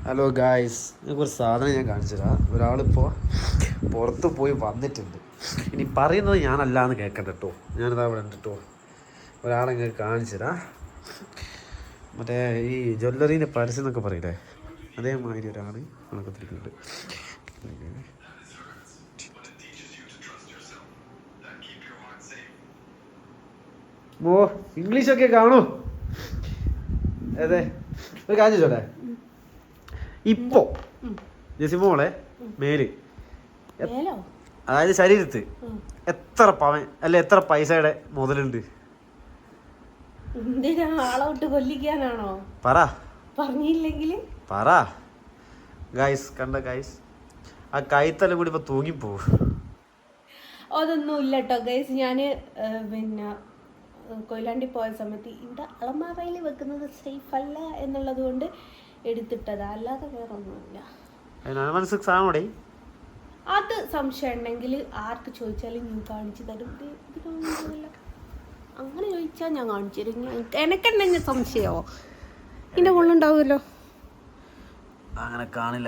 Hello guys, ഒരു സാധനം ഞാൻ കാണിച്ചു തരാം. ഒരാളിപ്പോൾ പുറത്ത് പോയി വന്നിട്ടുണ്ട്. ഇനി പറയുന്നത് ഞാനല്ല എന്ന് കേൾക്കണ്ട കേട്ടോ. ഞാനിതാ ഇവിടെ ഉണ്ട് കേട്ടോ. ഒരാളെങ്ങനെ കാണിച്ചു തരാം. മറ്റേ ഈ ജ്വല്ലറീൻ്റെ പരസ്യം എന്നൊക്കെ പറയില്ലേ, അതേമാതിരി ഒരാൾ നടക്കത്തിരിക്കുന്നുണ്ട്. ഓ, ഇംഗ്ലീഷൊക്കെ കാണൂ. അതെ, ഒരു കാര്യം ചോട്ടെ. ഇപ്പോ ജസിമോളെ മേല്, അതായത് ശരീരത്ത് എത്ര പവൻ അല്ല എത്ര പൈസയുടെ മുതലുണ്ട്? പറ, പറഞ്ഞില്ലെങ്കിൽ പറ ഗൈസ്. കണ്ട ഗൈസ്, ആ കൈത്തല കൂടി ഇപ്പൊ തൂങ്ങിപ്പോവും. അതൊന്നും ഇല്ല കേട്ടോ ഗൈസ്. ഞാന് പിന്നെ കൊയിലാണ്ടി പോയ സമയത്ത് ഇവിടെ അളമാറയിൽ വെക്കുന്നത് സേഫ് അല്ല എന്നുള്ളത് കൊണ്ട് എടുത്തിട്ടതാ, അല്ലാതെ വേറെ ഒന്നുമില്ല. അത് സംശയം ഉണ്ടെങ്കിൽ ആർക്ക് ചോദിച്ചാലും ഞാൻ കാണിച്ചു തരും. അങ്ങനെ ചോദിച്ചാൽ ഞാൻ കാണിച്ചു തരും. എനക്കെന്തെങ്കിലും സംശയമോ ഇതിന്റെ മുള്ളുണ്ടാവുമല്ലോ. അങ്ങനെ കാണില്ല.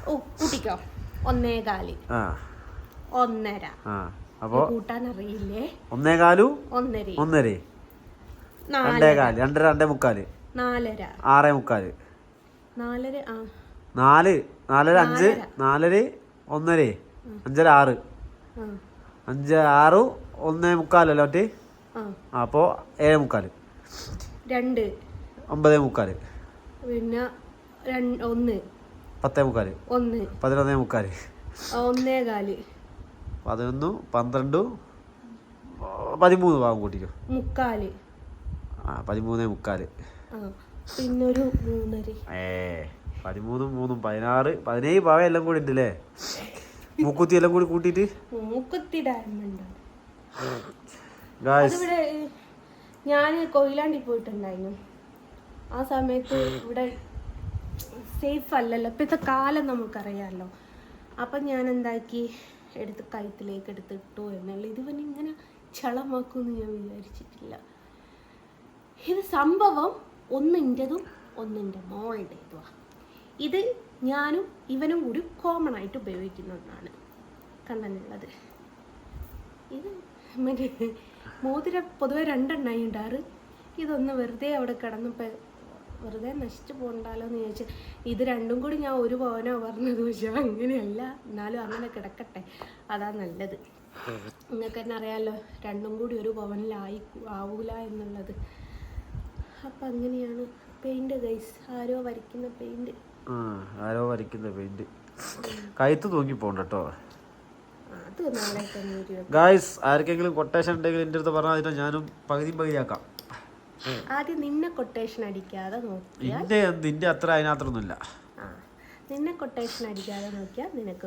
ഓ കൂട്ടിക്കോ. 1.25 1.5. അപ്പൊ കൂട്ടാൻ അറിയില്ലേ? 1.25 1.5 1.5 2.25 2.25 4 4.5 6.25 4 4 4 5 4 1.5 5 6 5 6 1.25 അല്ലോ ഒറ്റ. അപ്പോ 7.25 2 9.25 പിന്നെ 1 10.25 1 11.25 1.25 11 12 13 ഭാഗം കൂട്ടിക്കോ. 3.25 13.25 പിന്നെ ഒരു 3.5. 13 3 16 17 ഭാഗം എല്ലാം കൂടി ഉണ്ടല്ലേ. മൂക്കുത്തി എല്ലാം കൂടി കൂട്ടിയിട്ട് മൂക്കുത്തി ഡയമണ്ട്. അതിവിടെ ഞാൻ കൊയിലാണ്ടി പോയിട്ടുണ്ടായിരുന്നു. ആ സമയത്ത് ഇവിടെ സേഫ് അല്ലല്ലോ, ഇപ്പോഴത്തെ കാലം നമുക്കറിയാമല്ലോ. അപ്പം ഞാൻ എന്താക്കി, എടുത്ത് കഴുത്തിലേക്ക് എടുത്തിട്ടു എന്നുള്ള. ഇതിവൻ ഇങ്ങനെ ചളമാക്കുമെന്ന് ഞാൻ വിചാരിച്ചിട്ടില്ല. ഇത് സംഭവം ഒന്നിൻ്റെതും ഒന്നിൻ്റെ മോളുടേതുമാണ്. ഇത് ഞാനും ഇവനും കൂടി കോമൺ ആയിട്ട് ഉപയോഗിക്കുന്ന ഒന്നാണ് കണ്ടനുള്ളത്. ഇത് മറ്റേ മോതിരം പൊതുവെ 2 എണ്ണമായി ഉണ്ടാറ്. ഇതൊന്ന് വെറുതെ അവിടെ കിടന്നപ്പോൾ വെറുതെ നശിച്ചു പോകണ്ടല്ലോ എന്ന് ചോദിച്ചു. ഇത് രണ്ടും കൂടി ഞാൻ 1 പവനോ പറഞ്ഞത്. പക്ഷേ അങ്ങനെയല്ല, എന്നാലും അങ്ങനെ കിടക്കട്ടെ, അതാ നല്ലത്. നിങ്ങൾക്ക് തന്നെ അറിയാമല്ലോ, രണ്ടും കൂടി 1 പവനിലാവൂല എന്നുള്ളത്. അപ്പം അങ്ങനെയാണ് പെയിന്റ് ഗൈസ്. ആരോ വരയ്ക്കുന്ന പെയിന്റ് കഴുത്ത് തൂങ്ങി പോകണ്ട കേട്ടോ. അത് നാളെ തന്നെ ഗൈസ്. ആർക്കെങ്കിലും കൊട്ടേഷൻ ഉണ്ടെങ്കിൽ എൻ്റെ അടുത്ത് പറഞ്ഞാൽ ഞാനും പകുതിയാക്കാം. ആദ്യം നിന്നെ കൊട്ടേഷൻ അടിക്കാതെ നോക്കിയാൽ നിന്റെ അത്ര അതിനകത്തൊന്നുമില്ല. നിന്നെ കൊട്ടേഷൻ അടിക്കാതെ നോക്കിയാൽ നിനക്ക്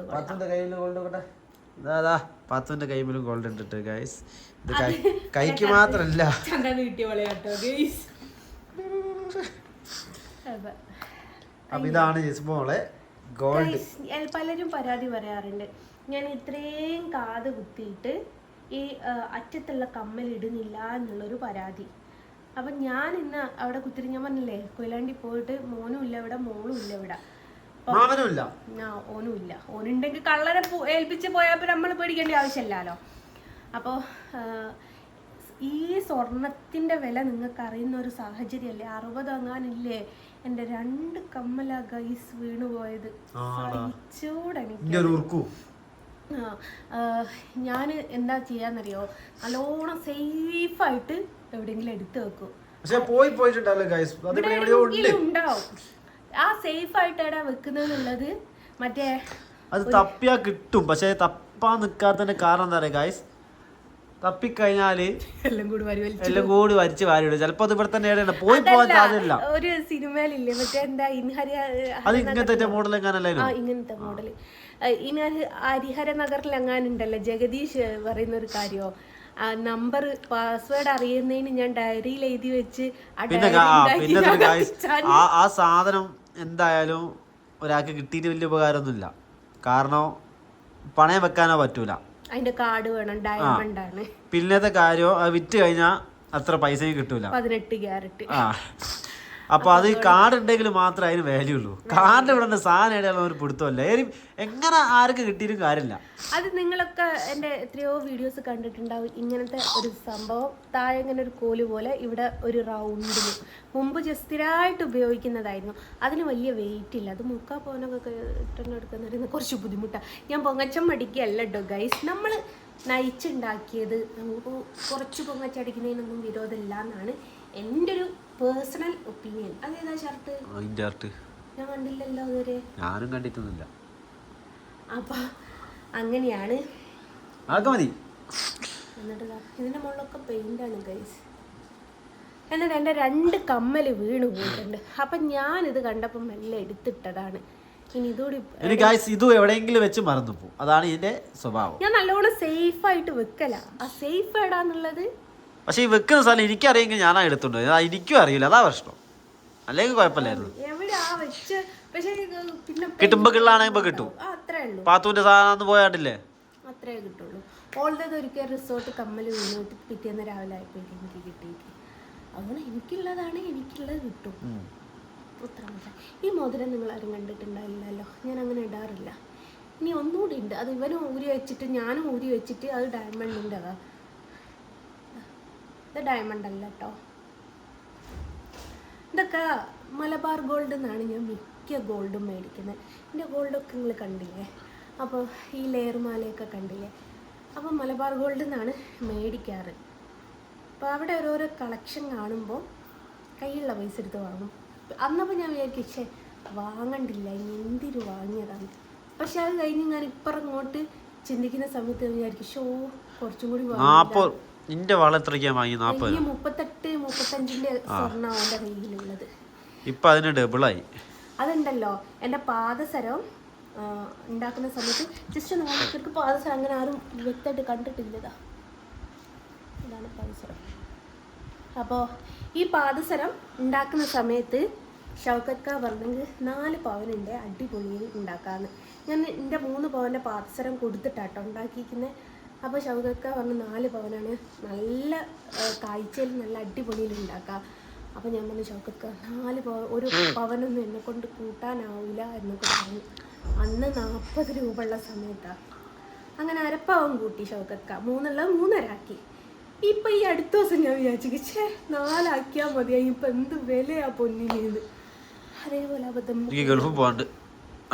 പാത്തുവിന്റെ കൈമിലും ഗോൾഡ് ഉണ്ട് ഗൈസ്. ഇത് കൈക്ക് മാത്രല്ല. അപ്പൊ ഇതാണ് ജിസ്മോളെ ഗോൾഡ്. പലരും പരാതി പറയാറുണ്ട്, ഞാൻ ഇത്രയും കാത് കുത്തിയിട്ട് ഈ അറ്റത്തുള്ള കമ്മൽ ഇടുന്നില്ല എന്നുള്ളൊരു പരാതി. അപ്പം ഞാൻ ഇന്ന് അവിടെ കുത്തിരി, ഞാൻ പറഞ്ഞില്ലേ കൊയിലാണ്ടി പോയിട്ട് മോനും ഇല്ല ഇവിടെ, മോളും ഇല്ല ഇവിടെ, ഓനും ഇല്ല. ഓനുണ്ടെങ്കിൽ കള്ളരെ ഏൽപ്പിച്ച് പോയാൽ നമ്മൾ പേടിക്കേണ്ട ആവശ്യമില്ലല്ലോ. അപ്പോൾ ഈ സ്വർണത്തിൻ്റെ വില നിങ്ങൾക്ക് അറിയുന്ന ഒരു സാഹചര്യമല്ലേ. 60 അങ്ങാനില്ലേ എൻ്റെ 2 കമ്മല ഗൈസ് വീണു പോയത്. ഞാൻ എന്താ ചെയ്യാന്നറിയോ, നല്ലോണം സേഫായിട്ട് എവിടെയെങ്കിലും എടുത്തു വെക്കും. ഉണ്ടാവും. ആ സേഫ് ആയിട്ട് എവിടെ വെക്കുന്നുള്ളത് മറ്റേ അത് തപ്പിയാ കിട്ടും. പക്ഷെ തപ്പാൻ നിക്കാത്തതിന്റെ കാരണം എന്താ പറയാ ഗൈസ്, തപ്പിക്കഴിഞ്ഞാല് എല്ലാം കൂടി വരച്ച് വാരിടും. ചിലപ്പോ അത് ഇവിടെ തന്നെ പോയി പോകാൻ സാധ്യതയില്ല. ഒരു സിനിമയിലില്ലേ മറ്റേ എന്താ അത് ഇങ്ങനത്തെ മോഡൽ എങ്ങാനല്ലോ, ഇങ്ങനത്തെ മോഡല് ഹരിഹര നഗറിൽ എങ്ങാനുണ്ടല്ലോ, ജഗദീഷ് പറയുന്ന ഒരു കാര്യമോ, നമ്പർ പാസ്വേഡ് അറിയുന്നതിന് ഞാൻ ഡയറിയിൽ എഴുതി വെച്ച് ആ സാധനം എന്തായാലും ഒരാൾക്ക് കിട്ടിയിട്ട് വലിയ ഉപകാരമൊന്നുമില്ല. കാരണം പണയം വെക്കാനോ പറ്റൂല. അതിന്റെ കാർഡ് വേണം, ഡയമണ്ട് ആണ്. പിന്നത്തെ കാര്യം അത് വിറ്റ് കഴിഞ്ഞാൽ അത്ര പൈസയും കിട്ടൂല. 18 ക്യാരറ്റ്. ആ അപ്പൊ അത് കാർഡ് ഉണ്ടെങ്കിൽ മാത്രമേ അതിന് വാല്യൂ ഉള്ളൂ. കാർഡ് ഇവിടെ സാധനം ഇടയുള്ള ഒരു പിടുത്തമല്ല. എങ്ങനെ ആർക്ക് കിട്ടിയിട്ടും കാര്യമില്ല. അത് നിങ്ങളൊക്കെ എൻ്റെ എത്രയോ വീഡിയോസ് കണ്ടിട്ടുണ്ടാവും. ഇങ്ങനത്തെ ഒരു സംഭവം താഴെ ഇങ്ങനെ ഒരു കോല് പോലെ ഇവിടെ ഒരു റൗണ്ടിൽ മുമ്പ് സ്ഥിരമായിട്ട് ഉപയോഗിക്കുന്നതായിരുന്നു. അതിന് വലിയ വെയിറ്റ് ഇല്ല. അത് മുക്കാ പോനൊക്കെ ഇട്ടെടുക്കുന്നതിന് കുറച്ച് ബുദ്ധിമുട്ടാണ്. ഞാൻ പൊങ്ങച്ചം മടിക്കുകയല്ല കേട്ടോ ഗൈസ്. നമ്മൾ നയിച്ചുണ്ടാക്കിയത് നമുക്ക് കുറച്ച് പൊങ്ങച്ചടിക്കുന്നതിനൊന്നും വിരോധമില്ല എന്നാണ് എൻ്റെ ഒരു പേഴ്സണൽ ഒപ്പീനിയൻ. അതേതാ ഷർട്ട്? ഞാൻ കണ്ടില്ലല്ലോ അതുവരെ. ഞാനും കണ്ടിട്ടൊന്നുമില്ല. അപ്പൊ അങ്ങനെയാണ്. മതി. എന്നിട്ട് ഇതിന്റെ മുകളിലൊക്കെ പെയിന്റാണ് ഗൈസ്. എന്നിട്ട് എൻ്റെ 2 കമ്മല് വീണ് പോയിട്ടുണ്ട്. അപ്പൊ ഞാനിത് കണ്ടപ്പോൾ മെല്ലെ എടുത്തിട്ടതാണ്. ഇനി ഇതുകൂടി ഇത് എവിടെയെങ്കിലും വെച്ച് മറന്നു പോകും. അതാണ് ഇതിന്റെ സ്വഭാവം. ഞാൻ നല്ലോണം സേഫ് ആയിട്ട് വെക്കല. ആ സേഫ് എടാന്നുള്ളത് പക്ഷെ ഈ വെക്കുന്ന സ്ഥലം എനിക്കറിയെങ്കിൽ ഞാനാ എടുത്തുണ്ടോ, എനിക്കും അറിയില്ല. അതാ പ്രശ്നം. അല്ലെങ്കിൽ കുഴപ്പമില്ലായിരുന്നു. കിട്ടുമ്പോ കിള്ളാണെമ്പോ കിട്ടും. പാത്തൂന്റെ സാധനം പോയാട്ടില്ലേ, അത്രേ കിട്ടുള്ളൂ. ഓൾറെഡി ഒരിക്കൽ റിസോർട്ട് കമ്മല് വീണിട്ട് പിറ്റേന്ന് രാവിലെ ആയപ്പോഴേക്കും എനിക്ക് കിട്ടിയിട്ട് അതുകൊണ്ട് എനിക്കുള്ളത് കിട്ടും. ഈ മോതിരം നിങ്ങൾ ആരും കണ്ടിട്ടുണ്ടായില്ലല്ലോ. ഞാൻ അങ്ങനെ ഇടാറില്ല. ഇനി ഒന്നുകൂടി ഉണ്ട്. അത് ഇവനും ഊരി വെച്ചിട്ട് ഞാനും ഊരി വെച്ചിട്ട് അത് ഡയമണ്ടിൻ്റെ അതാ. ഇത് ഡയമണ്ട് അല്ല കേട്ടോ. ഇതൊക്കെ മലബാർ ഗോൾഡ് എന്നാണ് ഞാൻ മിക്ക ഗോൾഡും മേടിക്കുന്നത്. എൻ്റെ ഗോൾഡൊക്കെ നിങ്ങൾ കണ്ടില്ലേ. അപ്പോൾ ഈ ലെയർ മാലയൊക്കെ കണ്ടില്ലേ. അപ്പോൾ മലബാർ ഗോൾഡ് എന്നാണ് മേടിക്കാറ്. അപ്പോൾ അവിടെ ഓരോരോ കളക്ഷൻ കാണുമ്പോൾ കയ്യിലുള്ള പൈസ എടുത്ത് വാങ്ങും. അന്നപ്പോൾ ഞാൻ വിചാരിക്കും വാങ്ങണ്ടില്ല, ഇനി എന്തിനു വാങ്ങിയതാണ്. പക്ഷെ അത് കഴിഞ്ഞ് ഞാൻ ഇപ്പുറം ഇങ്ങോട്ട് ചിന്തിക്കുന്ന സമയത്ത് വിചാരിക്കും കുറച്ചും കൂടി 38-35 സ്വർണ്ണം അവൻ്റെ കയ്യിലുള്ളത്. ഇപ്പൊ അതിന് ഡബിളായി. അതുണ്ടല്ലോ എൻ്റെ പാദസരം ഉണ്ടാക്കുന്ന സമയത്ത് ജസ്റ്റ് നോക്കിയിട്ട് പാദസരം അങ്ങനെ ആരും വ്യക്തമായിട്ട് കണ്ടിട്ടില്ലതാ. ഇതാണ് പാദസരം. അപ്പോൾ ഈ പാദസരം ഉണ്ടാക്കുന്ന സമയത്ത് ഷൗക്കത്ത് ഖാൻ പറഞ്ഞെങ്കിൽ 4 പവനുണ്ട് അടിപൊളിയിൽ ഉണ്ടാക്കാമെന്ന്. ഞാൻ എൻ്റെ 3 പവൻ്റെ പാദസരം കൊടുത്തിട്ടാട്ടോ ഉണ്ടാക്കിയിരിക്കുന്നത്. അപ്പോൾ ഷൗക്കത്ത് ഖാൻ പറഞ്ഞു 4 പവനാണ് നല്ല കാഴ്ചയിൽ നല്ല അടിപൊളിയിൽ ഉണ്ടാക്കാം. അപ്പോൾ ഞാൻ പറഞ്ഞു ഷൗക്കത്ത് ഖാൻ 4 പവൻ ഒരു പവനൊന്നും എന്നെ കൊണ്ട് കൂട്ടാനാവില്ല എന്നൊക്കെ പറഞ്ഞു. അന്ന് 40 രൂപ ഉള്ള സമയത്താണ്. അങ്ങനെ അരപ്പവൻ കൂട്ടി ഷൗക്കത്ത് ഖാൻ. 3 ആക്കി. ഇപ്പം ഈ അടുത്ത ദിവസം ഞാൻ വിചാരിച്ചു 4 ആക്കിയാൽ മതിയായി. ഇപ്പം എന്ത് വിലയാ പൊന്നിന്. അതേപോലെ അബദ്ധം ഗൾഫിൽ പോകാണ്ട്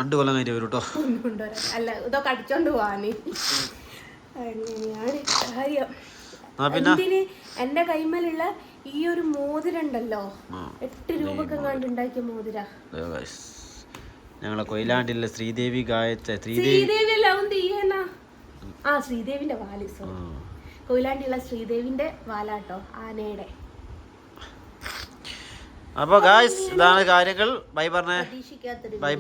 2 കൊല്ലം കഴിഞ്ഞ് വരും കേട്ടോ. കൊണ്ടുവരാൻ അല്ല ഇതൊക്കെ അടിച്ചോണ്ട് പോവാന്. അങ്ങനെയാണ് കാര്യം. എന്തിന് എൻ്റെ കൈമലുള്ള ഈ ഒരു മോതിരണ്ടല്ലോ 8 രൂപക്ക് കണ്ടുണ്ടാക്കിയ മോതിര. ഞങ്ങളെ കൊയിലാണ്ടിലെ ശ്രീദേവി ശ്രീദേവി അല്ല തീയന. ശ്രീദേവിന്റെ വാല്. കൊയിലാണ്ടിയുള്ള ശ്രീദേവിന്റെ വാലാട്ടോ, ആനയുടെ. അപ്പൊ ഗായ്സ് ഇതാണ് കാര്യങ്ങൾ. ബൈ പറഞ്ഞേ. പ്രതീക്ഷിക്കാത്തൊരു ബൈ.